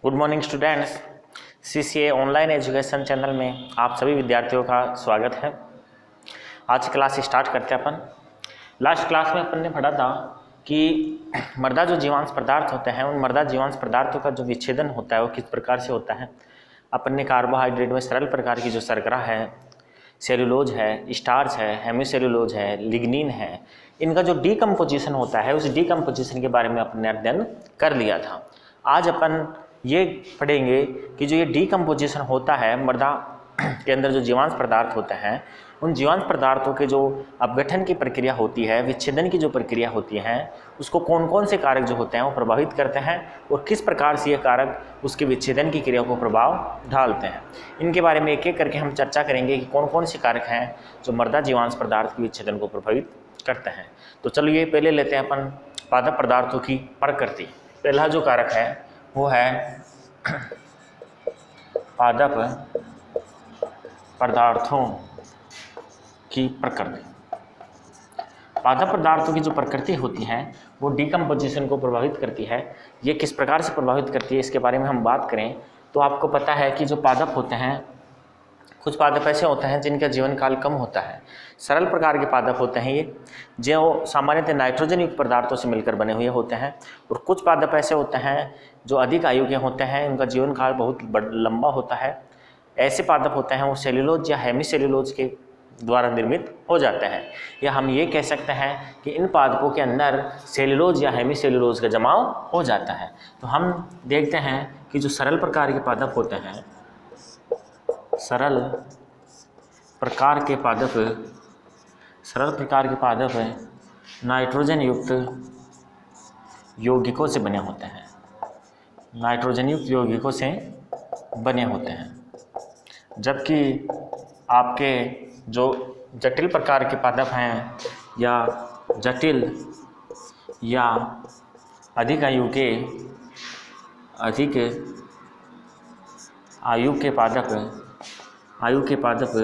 Good morning students. CCA online education channel में आप सभी विद्यार्थियों का स्वागत है। आज क्लास स्टार्ट करते हैं अपन। लास्ट क्लास में अपन ने पढ़ा था कि मर्दा जो जीवांश पदार्थ होते हैं उन मर्दा जीवांश पदार्थों का जो विच्छेदन होता है वो किस प्रकार से होता है। अपन ने कार्बोहाइड्रेट में सरल प्रकार की जो शर्करा है, सेलुलोज है, स्टार्च है, हेमीसेलुलोज है, लिग्निन है, इनका जो डीकम्पोजिशन होता है उस डीकम्पोजिशन के बारे में अपन ने अध्ययन कर लिया था। आज अपन ये पढ़ेंगे कि जो ये डीकम्पोजिशन होता है मृदा के अंदर जो जीवांश पदार्थ होते हैं उन जीवांश पदार्थों के जो अपघटन की प्रक्रिया होती है, विच्छेदन की जो प्रक्रिया होती है, उसको कौन कौन से कारक जो होते हैं वो प्रभावित करते हैं और किस प्रकार से ये कारक उसके विच्छेदन की क्रिया को प्रभाव डालते हैं। इनके बारे में एक एक करके हम चर्चा करेंगे कि कौन कौन से कारक हैं जो मृदा जीवांश पदार्थ के विच्छेदन को प्रभावित करते हैं। तो चलिए पहले लेते हैं अपन पादप पदार्थों की प्रकृति। पहला जो कारक है वो है पादप पदार्थों की प्रकृति। पादप पदार्थों की जो प्रकृति होती है वो डीकम्पोजिशन को प्रभावित करती है। ये किस प्रकार से प्रभावित करती है इसके बारे में हम बात करें तो आपको पता है कि जो पादप होते हैं, कुछ पादप ऐसे होते हैं जिनका जीवन काल कम होता है। सरल प्रकार के पादप होते हैं ये, जो सामान्यतः नाइट्रोजन युक्त पदार्थों से मिलकर बने हुए होते हैं। और कुछ पादप ऐसे होते हैं जो अधिक आयु के होते हैं, उनका जीवन काल बहुत लंबा होता है। ऐसे पादप होते हैं वो सेल्यूलोज या हेमीसेल्यूलोज के द्वारा निर्मित हो जाते हैं, या हम ये कह सकते हैं कि इन पादपों के अंदर सेल्यूलोज या हेमीसेल्यूलोज का जमाव हो जाता है। तो हम देखते हैं कि जो सरल प्रकार के पादप होते हैं, सरल प्रकार के पादप नाइट्रोजन युक्त यौगिकों से बने होते हैं, नाइट्रोजन युक्त यौगिकों से बने होते हैं। जबकि आपके जो जटिल प्रकार के पादप हैं या जटिल या अधिक आयु के पादप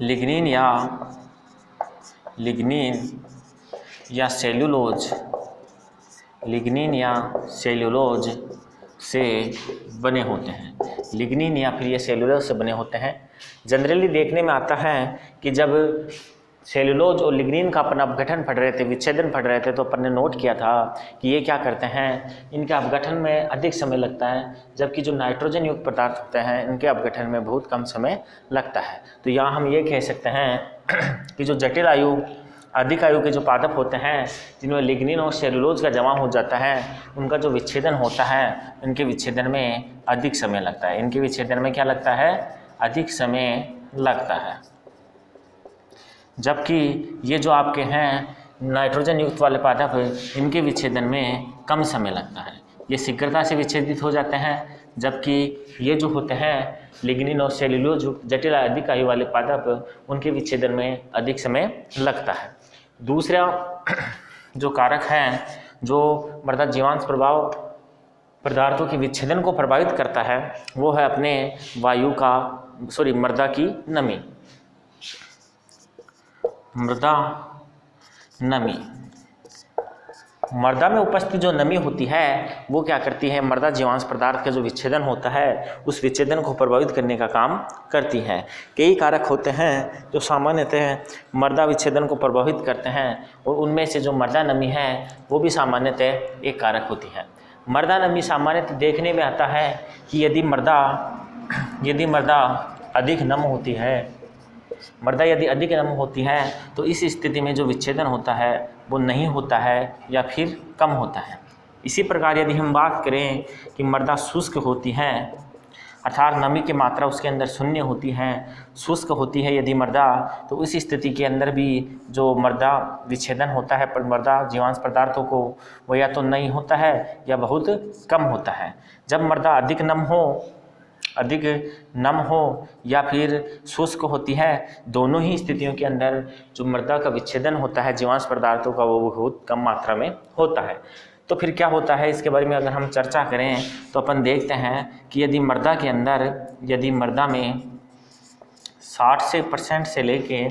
लिग्निन या सेल्यूलोज से बने होते हैं। लिग्निन या फिर ये सेल्यूलोज से बने होते हैं। जनरली देखने में आता है कि जब सेल्यूलोज और लिग्निन का अपन अपघटन पढ़ रहे थे, विच्छेदन पढ़ रहे थे, तो अपन ने नोट किया था कि ये क्या करते हैं, इनके अपघटन में अधिक समय लगता है, जबकि जो नाइट्रोजन युक्त पदार्थ होते हैं इनके अपघटन में बहुत कम समय लगता है। तो यहाँ हम ये कह सकते हैं कि जो अधिक आयु के जो पादप होते हैं जिनमें लिग्निन और सेल्यूलोज का जमा हो जाता है, उनका जो विच्छेदन होता है इनके विच्छेदन में अधिक समय लगता है। इनके विच्छेदन में क्या लगता है, अधिक समय लगता है। जबकि ये जो आपके हैं नाइट्रोजन युक्त वाले पादप इनके विच्छेदन में कम समय लगता है, ये शीघ्रता से विच्छेदित हो जाते हैं। जबकि ये जो होते हैं लिग्निन और सेल्यूलोज जटिल अधिक आयु वाले पादप, उनके विच्छेदन में अधिक समय लगता है। दूसरा जो कारक है जो मृदा जीवांश पदार्थों के विच्छेदन को प्रभावित करता है वो है अपने मृदा की नमी। मृदा में उपस्थित जो नमी होती है वो क्या करती है, मृदा जीवांश पदार्थ का जो विच्छेदन होता है उस विच्छेदन को प्रभावित करने का काम करती है। कई कारक होते हैं जो सामान्यतः मृदा विच्छेदन को प्रभावित करते हैं और उनमें से जो मृदा नमी है वो भी सामान्यतः एक कारक होती है। मृदा नमी सामान्यतः देखने में आता है कि यदि मृदा अधिक नम होती है, तो इस स्थिति में जो विच्छेदन होता है वो नहीं होता है या फिर कम होता है। इसी प्रकार यदि हम बात करें कि मृदा शुष्क होती है, अर्थात नमी की मात्रा उसके अंदर शून्य होती है, शुष्क होती है यदि मृदा, तो इस स्थिति के अंदर भी जो मृदा विच्छेदन होता है पर मृदा जीवांश पदार्थों को वो या तो नहीं होता है या बहुत कम होता है। जब मृदा अधिक नम हो या फिर शुष्क होती है, दोनों ही स्थितियों के अंदर जो मृदा का विच्छेदन होता है जीवांश पदार्थों का वो बहुत कम मात्रा में होता है। तो फिर क्या होता है इसके बारे में अगर हम चर्चा करें तो अपन देखते हैं कि यदि मृदा में 60% से लेके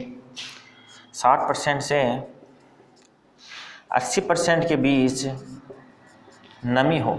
60% से 80% के बीच नमी हो,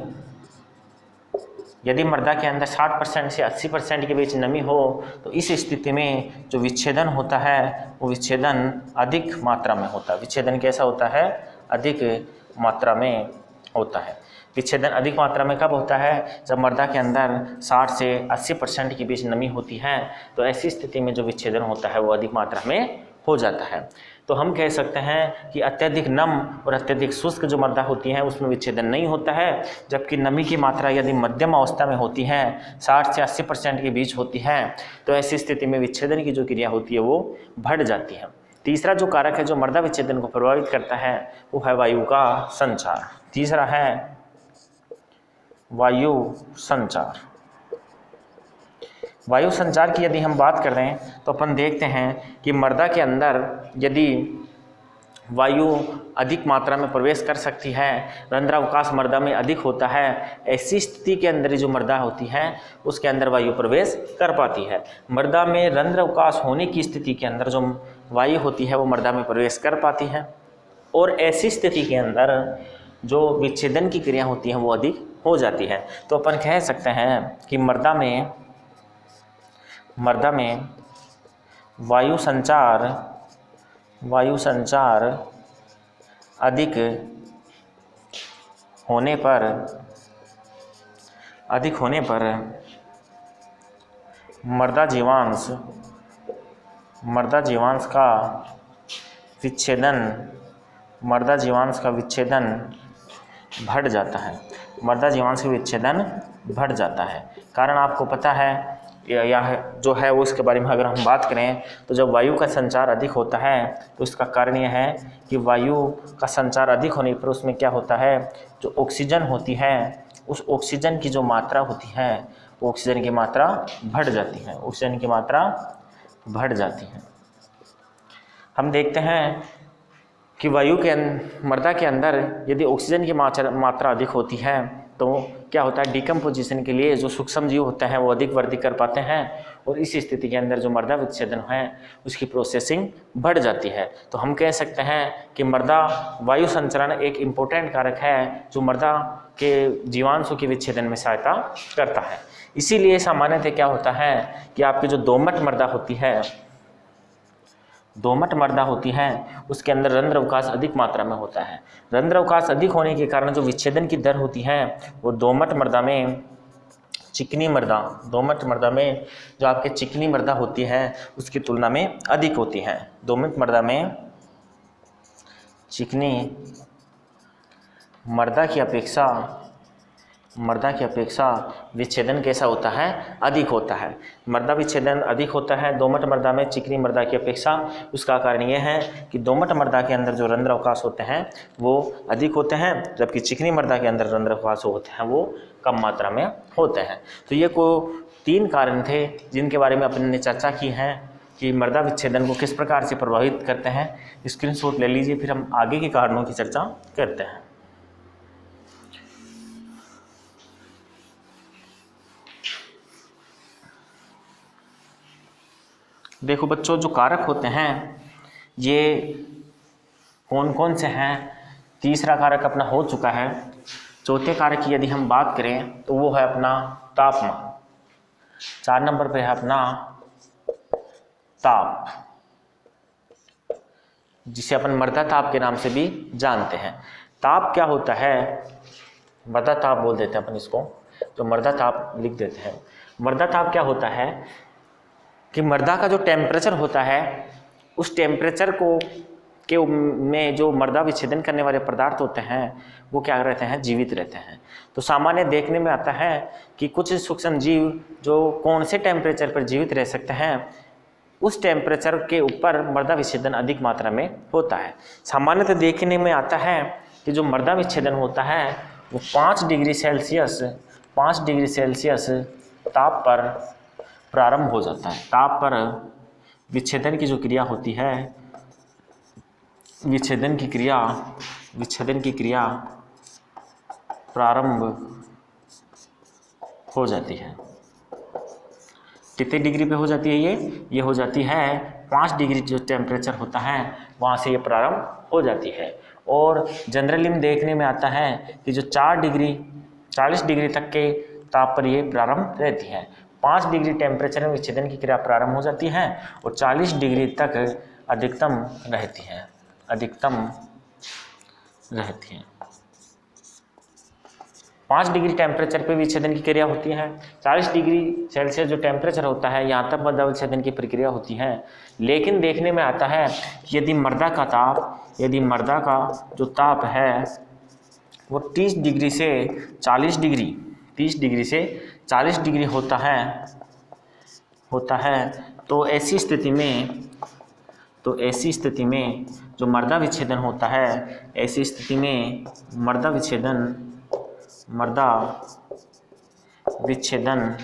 यदि मृदा के अंदर 60% से 80% के बीच नमी हो तो इस स्थिति में जो विच्छेदन होता है वो विच्छेदन अधिक मात्रा में होता है। विच्छेदन कैसा होता है? अधिक मात्रा में होता है। विच्छेदन अधिक मात्रा में कब होता है? जब मृदा के अंदर 60 से 80% के बीच नमी होती है, तो ऐसी स्थिति में जो विच्छेदन होता है वो अधिक मात्रा में हो जाता है। तो हम कह सकते हैं कि अत्यधिक नम और अत्यधिक शुष्क जो मृदा होती है उसमें विच्छेदन नहीं होता है, जबकि नमी की मात्रा यदि मध्यम अवस्था में होती है, 60 से 80% के बीच होती है, तो ऐसी स्थिति में विच्छेदन की जो क्रिया होती है वो बढ़ जाती है। तीसरा जो कारक है जो मृदा विच्छेदन को प्रभावित करता है वो है वायु का संचार। तीसरा है वायु संचार। वायु संचार की यदि हम बात कर रहे हैं तो अपन देखते हैं कि मृदा के अंदर यदि वायु अधिक मात्रा में प्रवेश कर सकती है, रंध्रावकाश मृदा में अधिक होता है, ऐसी स्थिति के अंदर जो मृदा होती है उसके अंदर वायु प्रवेश कर पाती है। मृदा में रंध्रावकाश होने की स्थिति के अंदर जो वायु होती है वो मृदा में प्रवेश कर पाती है, और ऐसी स्थिति के अंदर जो विच्छेदन की क्रिया होती है वो अधिक हो जाती है। तो अपन कह सकते हैं कि मृदा में वायु संचार अधिक होने पर मृदा जीवांश का विच्छेदन बढ़ जाता है। मृदा जीवांश का विच्छेदन बढ़ जाता है। कारण आपको पता है यह जो है वो इसके बारे में अगर हम बात करें तो जब वायु का संचार अधिक होता है तो इसका कारण यह है कि वायु का संचार अधिक होने पर उसमें क्या होता है, जो ऑक्सीजन होती है उस ऑक्सीजन की जो मात्रा होती है वो ऑक्सीजन की मात्रा बढ़ जाती है। ऑक्सीजन की मात्रा बढ़ जाती है। हम देखते हैं कि मृदा के अंदर यदि ऑक्सीजन की मात्रा अधिक होती है तो क्या होता है, डिकम्पोजिशन के लिए जो सूक्ष्म जीव होते हैं वो अधिक वृद्धि कर पाते हैं, और इस स्थिति के अंदर जो मृदा विच्छेदन है उसकी प्रोसेसिंग बढ़ जाती है। तो हम कह सकते हैं कि मृदा वायु संचरण एक इम्पोर्टेंट कारक है जो मृदा के जीवांशों के विच्छेदन में सहायता करता है। इसीलिए सामान्यतः क्या होता है कि आपकी जो दोमट मृदा होती है उसके अंदर रंध्र अवकाश अधिक मात्रा में होता है। रंध्र अवकाश अधिक होने के कारण जो विच्छेदन की दर होती है वो दोमट मृदा में जो आपके चिकनी मृदा होती है उसकी तुलना में अधिक होती है। दोमट मृदा में चिकनी मृदा की अपेक्षा विच्छेदन कैसा होता है, अधिक होता है। मृदा विच्छेदन अधिक होता है दोमट मृदा में चिकनी मृदा की अपेक्षा। उसका कारण यह है कि दोमट मृदा के अंदर जो रंध्र अवकाश होते हैं वो अधिक होते हैं, जबकि चिकनी मृदा के अंदर रंध्र अवकाश होते हैं वो कम मात्रा में होते हैं। तो ये को 3 कारण थे जिनके बारे में अपन ने चर्चा की है कि मृदा विच्छेदन को किस प्रकार से प्रभावित करते हैं। स्क्रीनशॉट ले लीजिए, फिर हम आगे के कारणों की चर्चा करते हैं। देखो बच्चों, जो कारक होते हैं ये कौन कौन से हैं। तीसरा कारक अपना हो चुका है। चौथे कारक की यदि हम बात करें तो वो है अपना तापमान। 4 नंबर पे है अपना ताप, जिसे अपन मृदा ताप के नाम से भी जानते हैं। ताप क्या होता है, मृदा ताप बोल देते हैं अपन इसको, तो मृदा ताप लिख देते हैं। मृदा ताप क्या होता है कि मृदा का जो टेम्परेचर होता है उस टेम्परेचर में जो मृदा विच्छेदन करने वाले पदार्थ होते हैं वो क्या रहते हैं, जीवित रहते हैं। तो सामान्य देखने में आता है कि कुछ सूक्ष्म जीव जो कौन से टेम्परेचर पर जीवित रह सकते हैं उस टेम्परेचर के ऊपर मृदा विच्छेदन अधिक मात्रा में होता है। सामान्यतः देखने में आता है कि जो मृदा विच्छेदन होता है वो 5 डिग्री सेल्सियस ताप पर प्रारंभ हो जाता है। ताप पर विच्छेदन की जो क्रिया होती है, विच्छेदन की क्रिया प्रारंभ हो जाती है। कितने डिग्री पे हो जाती है ये हो जाती है 5 डिग्री जो टेम्परेचर होता है वहाँ से ये प्रारंभ हो जाती है। और जनरली में देखने में आता है कि जो 40 डिग्री तक के ताप पर ये प्रारंभ रहती है। 5 डिग्री टेम्परेचर में विच्छेदन की क्रिया प्रारंभ हो जाती है और 40 डिग्री तक अधिकतम रहती है, अधिकतम रहती है। 5 डिग्री टेम्परेचर पे विच्छेदन की क्रिया होती है। 40 डिग्री सेल्सियस जो टेम्परेचर होता है यहाँ तक मृदा विच्छेदन की प्रक्रिया होती है। लेकिन देखने में आता है कि यदि मृदा का जो ताप है वो 30 डिग्री से 40 डिग्री होता है तो ऐसी स्थिति में जो मृदा विच्छेदन होता है, ऐसी स्थिति में मृदा विच्छेदन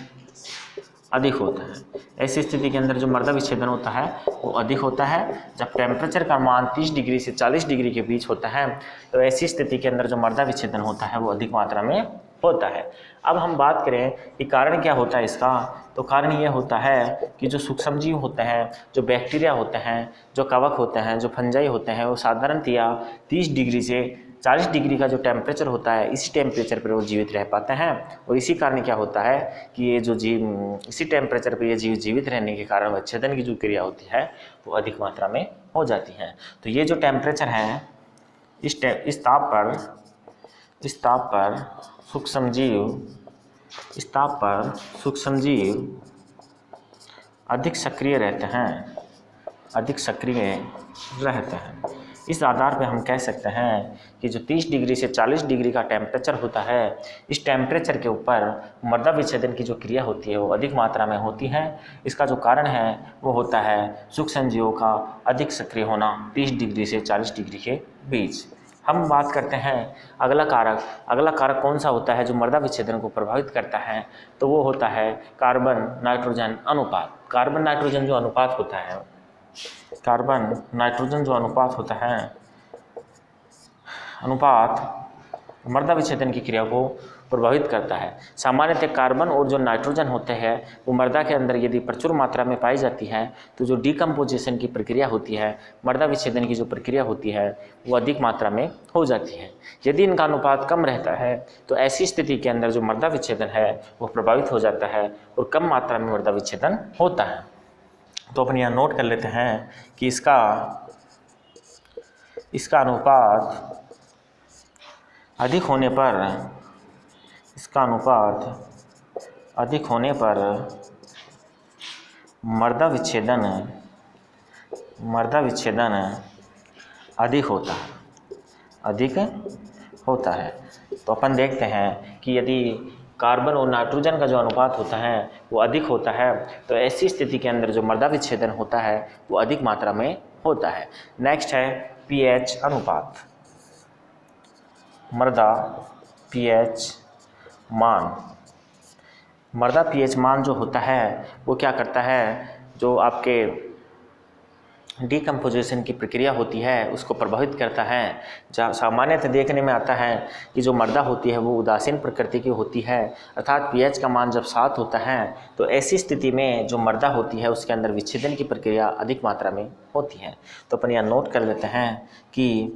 अधिक होता है। ऐसी स्थिति के अंदर जो मृदा विच्छेदन होता है वो अधिक होता है जब टेम्परेचर का मान 30 डिग्री से 40 डिग्री के बीच होता है। तो ऐसी स्थिति के अंदर जो मृदा विच्छेदन होता है वो अधिक मात्रा में होता है। अब हम बात करें कि कारण क्या होता है इसका, तो कारण ये होता है कि जो सूक्ष्मजीव होते हैं, जो बैक्टीरिया होते हैं, जो कवक होते हैं, जो फंजाई होते हैं, वो साधारणतया 30 डिग्री से 40 डिग्री का जो टेम्परेचर होता है इसी टेम्परेचर पर वो जीवित रह पाते हैं। और इसी कारण क्या होता है कि ये जो जीव इसी टेम्परेचर पर ये जीव जीवित रहने के कारण विच्छेदन की जो क्रिया होती है वो अधिक मात्रा में हो जाती है। तो ये जो टेम्परेचर है इस ताप पर सूक्ष्मजीव अधिक सक्रिय रहते हैं। इस आधार पे हम कह सकते हैं कि जो 30 डिग्री से 40 डिग्री का टेम्परेचर होता है, इस टेम्परेचर के ऊपर मृदा विच्छेदन की जो क्रिया होती है वो अधिक मात्रा में होती है। इसका जो कारण है वो होता है सूक्ष्मजीवों का अधिक सक्रिय होना 30 डिग्री से 40 डिग्री के बीच। हम बात करते हैं अगला कारक कौन सा होता है जो मृदा विच्छेदन को प्रभावित करता है, तो वो होता है कार्बन नाइट्रोजन अनुपात। कार्बन नाइट्रोजन जो अनुपात होता है मृदा विच्छेदन की क्रिया को प्रभावित करता है। सामान्यतः कार्बन और जो नाइट्रोजन होते हैं वो मृदा के अंदर यदि प्रचुर मात्रा में पाई जाती है तो जो डिकम्पोजिशन की प्रक्रिया होती है, मृदा विच्छेदन की जो प्रक्रिया होती है वो अधिक मात्रा में हो जाती है। यदि इनका अनुपात कम रहता है तो ऐसी स्थिति के अंदर जो मृदा विच्छेदन है वो प्रभावित हो जाता है और कम मात्रा में मृदा विच्छेदन होता है। तो अपन यहाँ नोट कर लेते हैं कि इसका अनुपात अधिक होने पर मृदा विच्छेदन अधिक होता है। तो अपन देखते हैं कि यदि कार्बन और नाइट्रोजन का जो अनुपात होता है वो अधिक होता है तो ऐसी स्थिति के अंदर जो मृदा विच्छेदन होता है वो अधिक मात्रा में होता है। नेक्स्ट है पीएच अनुपात। मृदा पीएच मान जो होता है वो क्या करता है, जो आपके डिकम्पोजिशन की प्रक्रिया होती है उसको प्रभावित करता है। जहाँ सामान्यतः देखने में आता है कि जो मृदा होती है वो उदासीन प्रकृति की होती है, अर्थात पीएच का मान जब 7 होता है तो ऐसी स्थिति में जो मृदा होती है उसके अंदर विच्छेदन की प्रक्रिया अधिक मात्रा में होती है। तो अपन यहाँ नोट कर लेते हैं कि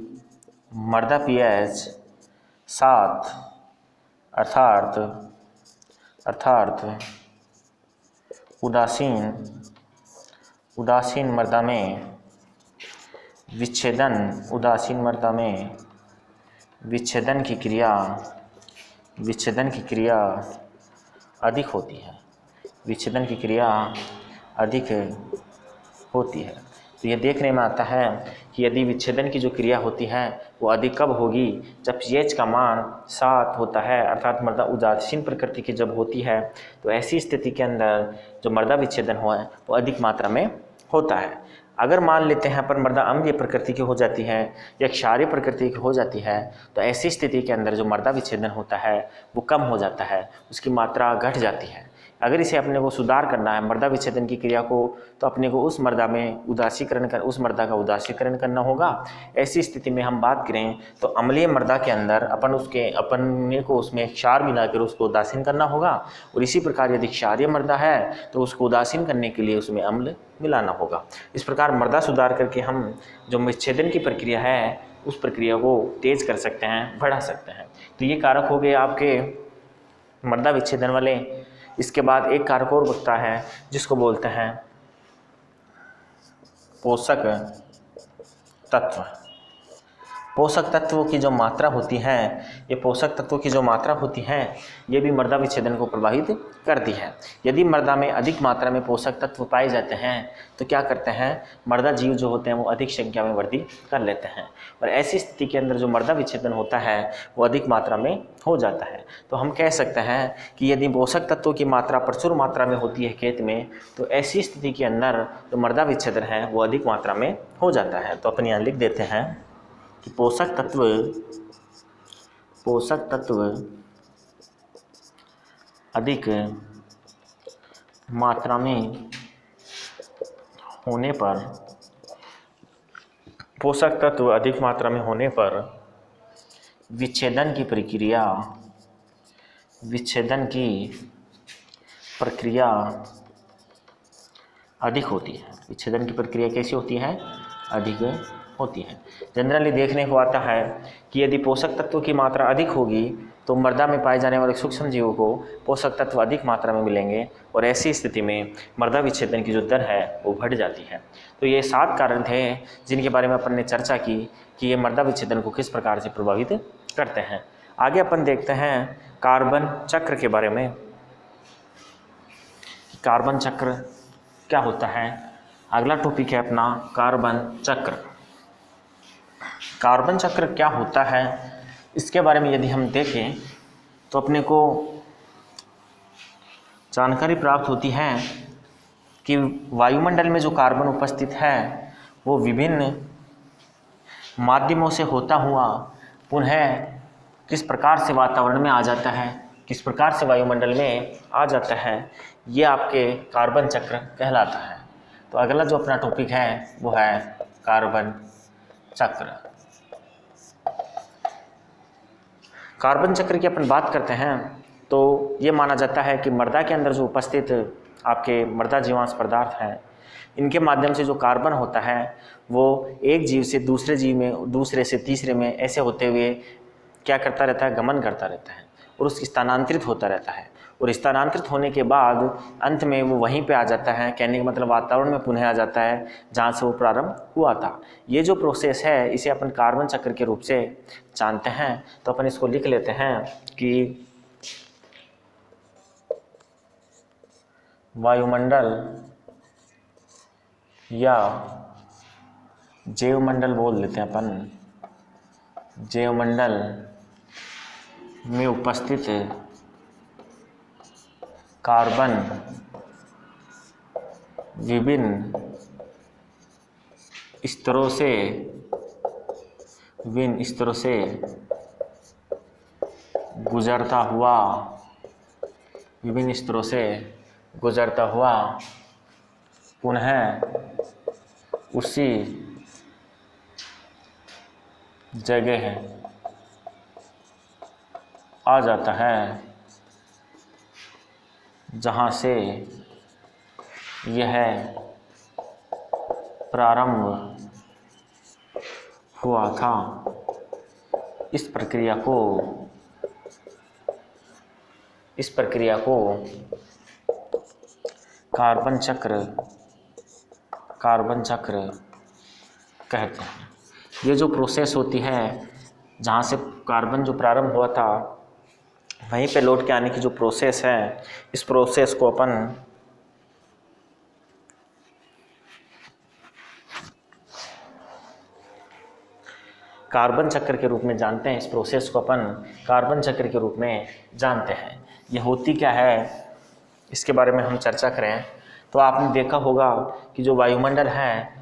मृदा पीएच 7 अर्थात उदासीन मृदा में विच्छेदन की क्रिया अधिक होती है। तो ये देखने में आता है कि यदि विच्छेदन की जो क्रिया होती है वो अधिक कब होगी, जब पीएच का मान 7 होता है, अर्थात मृदा उदासीन प्रकृति की जब होती है तो ऐसी स्थिति के अंदर जो मृदा विच्छेदन हुआ है वो अधिक मात्रा में होता है। अगर मान लेते हैं पर मृदा अम्लीय प्रकृति की हो जाती है या क्षारीय प्रकृति की हो जाती है तो ऐसी स्थिति के अंदर जो मृदा विच्छेदन होता है वो कम हो जाता है, उसकी मात्रा घट जाती है। अगर इसे अपने को सुधार करना है मृदा विच्छेदन की क्रिया को, तो अपने को उस मृदा का उदासीकरण करना होगा। ऐसी स्थिति में हम बात करें तो अम्लीय मृदा के अंदर अपने को उसमें क्षार मिलाकर उसको उदासीन करना होगा, और इसी प्रकार यदि क्षारीय मृदा है तो उसको उदासीन करने के लिए उसमें अम्ल मिलाना होगा। इस प्रकार मृदा सुधार करके हम जो विच्छेदन की प्रक्रिया है उस प्रक्रिया को तेज कर सकते हैं, बढ़ा सकते हैं। तो ये कारक हो गए आपके मृदा विच्छेदन वाले। इसके बाद एक कारक और बचता है जिसको बोलते हैं पोषक तत्व। पोषक तत्वों की जो मात्रा होती है, ये पोषक तत्वों की जो मात्रा होती है ये भी मृदा विच्छेदन को प्रभावित करती है। यदि मृदा में अधिक मात्रा में पोषक तत्व पाए जाते हैं तो क्या करते हैं, मृदा जीव जो होते हैं वो अधिक संख्या में वृद्धि कर लेते हैं, और ऐसी स्थिति के अंदर जो मृदा विच्छेदन होता है वो अधिक मात्रा में हो जाता है। तो हम कह सकते हैं कि यदि पोषक तत्वों की मात्रा प्रचुर मात्रा में होती है खेत में, तो ऐसी स्थिति के अंदर जो मृदा विच्छेदन है वो अधिक मात्रा में हो जाता है। तो अपन यहाँ लिख देते हैं कि पोषक तत्व अधिक मात्रा में होने पर, पोषक तत्व अधिक मात्रा में होने पर विच्छेदन की प्रक्रिया अधिक होती है। विच्छेदन की प्रक्रिया कैसी होती है, अधिक होती है। जनरली देखने को आता है कि यदि पोषक तत्वों की मात्रा अधिक होगी तो मृदा में पाए जाने वाले सूक्ष्म जीवों को पोषक तत्व अधिक मात्रा में मिलेंगे, और ऐसी स्थिति में मृदा विच्छेदन की जो दर है वो बढ़ जाती है। तो ये 7 कारण थे जिनके बारे में अपन ने चर्चा की कि ये मृदा विच्छेदन को किस प्रकार से प्रभावित करते हैं। आगे अपन देखते हैं कार्बन चक्र के बारे में। कार्बन चक्र क्या होता है, अगला टॉपिक है अपना कार्बन चक्र। कार्बन चक्र क्या होता है इसके बारे में यदि हम देखें तो अपने को जानकारी प्राप्त होती है कि वायुमंडल में जो कार्बन उपस्थित है वो विभिन्न माध्यमों से होता हुआ पुनः किस प्रकार से वातावरण में आ जाता है, किस प्रकार से वायुमंडल में आ जाता है, ये आपके कार्बन चक्र कहलाता है। तो अगला जो अपना टॉपिक है वो है कार्बन चक्र। कार्बन चक्र की अपन बात करते हैं तो ये माना जाता है कि मृदा के अंदर जो उपस्थित आपके मृदा जीवांश पदार्थ हैं, इनके माध्यम से जो कार्बन होता है वो एक जीव से दूसरे जीव में, दूसरे से तीसरे में ऐसे होते हुए क्या करता रहता है, गमन करता रहता है और उसकी स्थानांतरित होता रहता है, और स्थानांतरित होने के बाद अंत में वो वहीं पे आ जाता है, कहने का मतलब वातावरण में पुनः आ जाता है जहाँ से वो प्रारंभ हुआ था। ये जो प्रोसेस है इसे अपन कार्बन चक्र के रूप से जानते हैं। तो अपन इसको लिख लेते हैं कि वायुमंडल या जैवमंडल बोल देते हैं अपन, जैवमंडल में उपस्थित कार्बन विभिन्न स्तरों से गुजरता हुआ पुनः उसी जगह आ जाता है जहाँ से यह प्रारंभ हुआ था। इस प्रक्रिया को कार्बन चक्र कहते हैं। ये जो प्रोसेस होती है जहाँ से कार्बन जो प्रारंभ हुआ था वहीं पे लौट के आने की जो प्रोसेस है, इस प्रोसेस को अपन कार्बन चक्र के रूप में जानते हैं। इस प्रोसेस को अपन कार्बन चक्र के रूप में जानते हैं। ये होती क्या है इसके बारे में हम चर्चा करें तो आपने देखा होगा कि जो वायुमंडल है,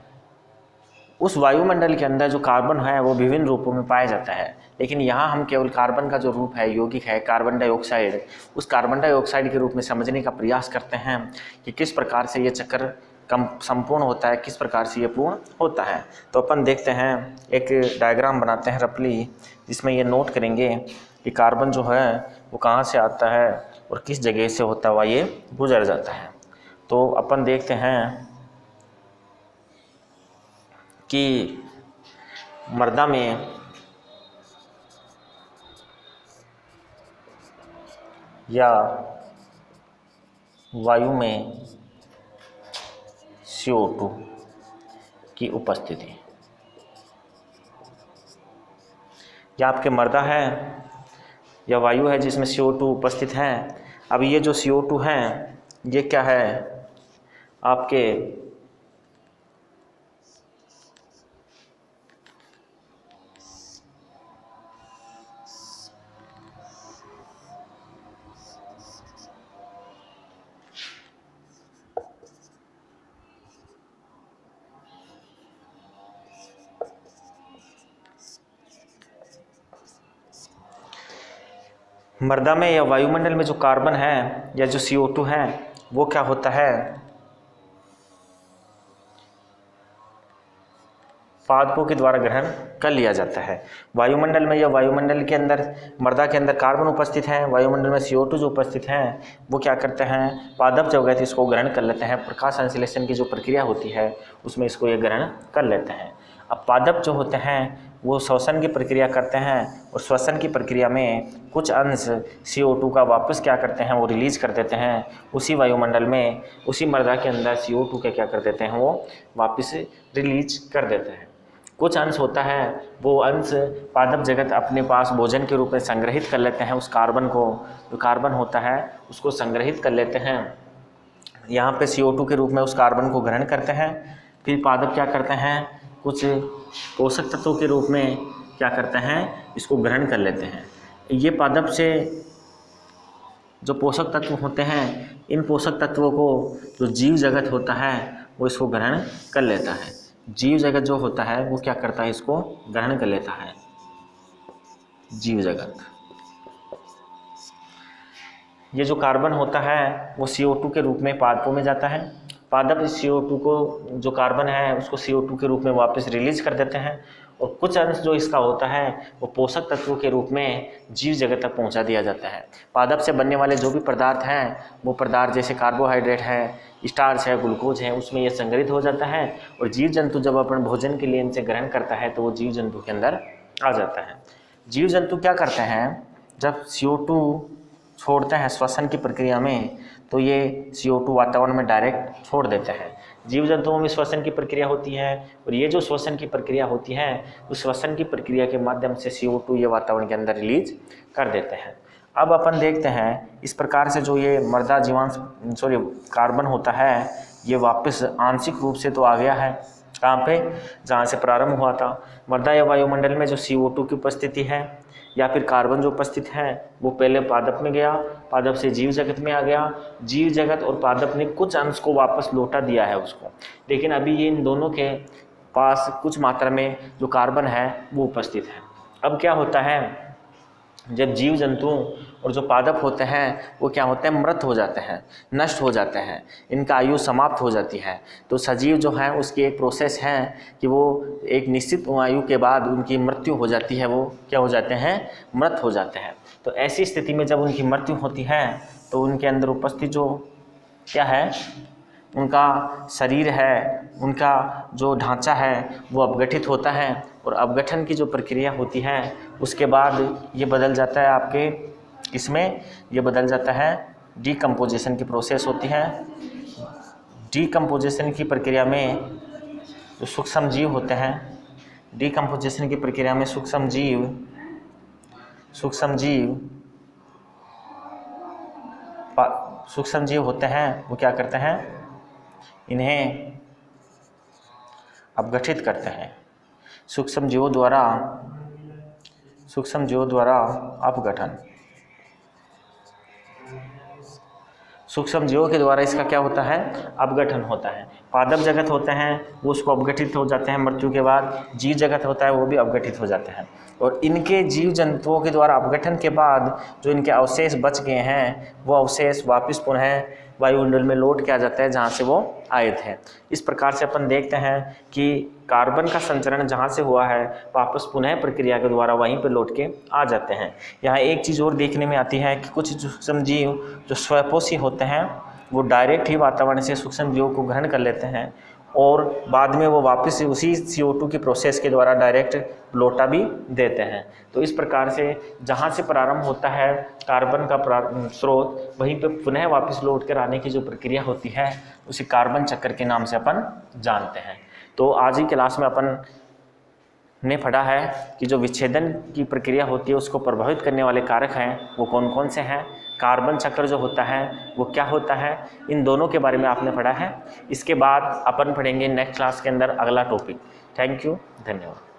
उस वायुमंडल के अंदर जो कार्बन है वो विभिन्न रूपों में पाया जाता है, लेकिन यहाँ हम केवल कार्बन का जो रूप है यौगिक है कार्बन डाइऑक्साइड, उस कार्बन डाइऑक्साइड के रूप में समझने का प्रयास करते हैं कि किस प्रकार से ये चक्र संपूर्ण होता है, किस प्रकार से ये पूर्ण होता है। तो अपन देखते हैं, एक डायग्राम बनाते हैं रफली, जिसमें ये नोट करेंगे कि कार्बन जो है वो कहाँ से आता है और किस जगह से होता हुआ ये गुजर जाता है। तो अपन देखते हैं कि मृदा में या वायु में CO2 की उपस्थिति, या आपके मृदा है या वायु है जिसमें CO2 उपस्थित है। अब ये जो CO2 है ये क्या है, आपके मृदा में या वायुमंडल में जो कार्बन है या जो CO2 है वो क्या होता है, पादपों के द्वारा ग्रहण कर लिया जाता है। वायुमंडल में या वायुमंडल के अंदर, मृदा के अंदर कार्बन उपस्थित है, वायुमंडल में CO2 जो उपस्थित है वो क्या करते हैं, पादप जो है इसको ग्रहण कर लेते हैं। प्रकाश संश्लेषण की जो प्रक्रिया होती है उसमें इसको ये ग्रहण कर लेते हैं। अब पादप जो होते हैं वो श्वसन की प्रक्रिया करते हैं और श्वसन की प्रक्रिया में कुछ अंश CO2 का वापस क्या करते हैं, वो रिलीज कर देते हैं उसी वायुमंडल में, उसी मृदा के अंदर CO2 के क्या कर देते हैं, वो वापस रिलीज कर देते हैं। कुछ अंश होता है वो अंश पादप जगत अपने पास भोजन के रूप में संग्रहित कर लेते हैं, उस कार्बन को, जो कार्बन होता है उसको संग्रहित कर लेते हैं, यहाँ पे CO2 के रूप में उस कार्बन को ग्रहण करते हैं। फिर पादप क्या करते हैं, कुछ पोषक तत्वों के रूप में क्या करते हैं, इसको ग्रहण कर लेते हैं। ये पादप से जो पोषक तत्व होते हैं, इन पोषक तत्वों को जो जीव जगत होता है वो इसको ग्रहण कर लेता है। जीव जगत जो होता है वो क्या करता है, इसको ग्रहण कर लेता है। जीव जगत, ये जो कार्बन होता है वो CO2 के रूप में पादपों में जाता है। पादप इस CO2 को, जो कार्बन है उसको CO2 के रूप में वापस रिलीज कर देते हैं और कुछ अंश जो इसका होता है वो पोषक तत्वों के रूप में जीव जगत तक पहुंचा दिया जाता है। पादप से बनने वाले जो भी पदार्थ हैं वो पदार्थ जैसे कार्बोहाइड्रेट है, स्टार्च है, ग्लूकोज है, उसमें ये संग्रहित हो जाता है और जीव जंतु जब अपन भोजन के लिए इनसे ग्रहण करता है तो वो जीव जंतु के अंदर आ जाता है। जीव जंतु क्या करते हैं, जब CO2 छोड़ते हैं श्वसन की प्रक्रिया में तो ये CO2 वातावरण में डायरेक्ट छोड़ देते हैं। जीव जंतुओं में श्वसन की प्रक्रिया होती है और ये जो श्वसन की प्रक्रिया होती है उस श्वसन की प्रक्रिया के माध्यम से CO2 ये वातावरण के अंदर रिलीज कर देते हैं। अब अपन देखते हैं इस प्रकार से जो ये मृदा जीवांश कार्बन होता है ये वापस आंशिक रूप से तो आ गया है कहाँ पे, जहाँ से प्रारंभ हुआ था। मृदा या वायुमंडल में जो CO2 की उपस्थिति है या फिर कार्बन जो उपस्थित है वो पहले पादप में गया, पादप से जीव जगत में आ गया, जीव जगत और पादप ने कुछ अंश को वापस लौटा दिया है उसको। लेकिन अभी ये इन दोनों के पास कुछ मात्रा में जो कार्बन है वो उपस्थित है। अब क्या होता है, जब जीव जंतु और जो पादप होते हैं वो क्या होते हैं, मृत हो जाते हैं, नष्ट हो जाते हैं, इनका आयु समाप्त हो जाती है। तो सजीव जो है उसकी एक प्रोसेस है कि वो एक निश्चित आयु के बाद उनकी मृत्यु हो जाती है, वो क्या हो जाते हैं, मृत हो जाते हैं। तो ऐसी स्थिति में जब उनकी मृत्यु होती है तो उनके अंदर उपस्थित जो क्या है, उनका शरीर है, उनका जो ढांचा है वो अपगठित होता है और अपगठन की जो प्रक्रिया होती है उसके बाद ये बदल जाता है आपके इसमें, ये बदल जाता है, डीकम्पोजिशन की प्रोसेस होती है। डीकम्पोजिशन की प्रक्रिया में जो सूक्ष्म जीव होते हैं, डीकम्पोजिशन की प्रक्रिया में सूक्ष्म जीव होते हैं वो क्या करते हैं, इन्हें अपगठित करते हैं। सूक्ष्म जीवों द्वारा अपगठन, सूक्ष्म जीवों के द्वारा इसका क्या होता है, अपगठन होता है। पादप जगत होते हैं वो उसको अपगठित हो जाते हैं मृत्यु के बाद, जीव जगत होता है वो भी अपगठित हो जाते हैं और इनके जीव जंतुओं के द्वारा अपगठन के बाद जो इनके अवशेष बच गए हैं वो अवशेष वापस पुनः वायुमंडल में लौट के आ जाता है जहाँ से वो आए थे। इस प्रकार से अपन देखते हैं कि कार्बन का संचरण जहाँ से हुआ है वापस पुनः प्रक्रिया के द्वारा वहीं पर लौट के आ जाते हैं। यहाँ एक चीज़ और देखने में आती है कि कुछ सूक्ष्म जीव जो स्वयपोषी होते हैं वो डायरेक्ट ही वातावरण से सूक्ष्म जीवों को ग्रहण कर लेते हैं और बाद में वो वापस उसी CO2 की प्रोसेस के द्वारा डायरेक्ट लौटा भी देते हैं। तो इस प्रकार से जहाँ से प्रारंभ होता है कार्बन का स्रोत, वहीं पे पुनः वापस लौट कर आने की जो प्रक्रिया होती है उसे कार्बन चक्र के नाम से अपन जानते हैं। तो आज ही क्लास में अपन ने पढ़ा है कि जो विच्छेदन की प्रक्रिया होती है उसको प्रभावित करने वाले कारक हैं वो कौन कौन से हैं, कार्बन चक्र जो होता है वो क्या होता है, इन दोनों के बारे में आपने पढ़ा है। इसके बाद अपन पढ़ेंगे नेक्स्ट क्लास के अंदर अगला टॉपिक। थैंक यू, धन्यवाद।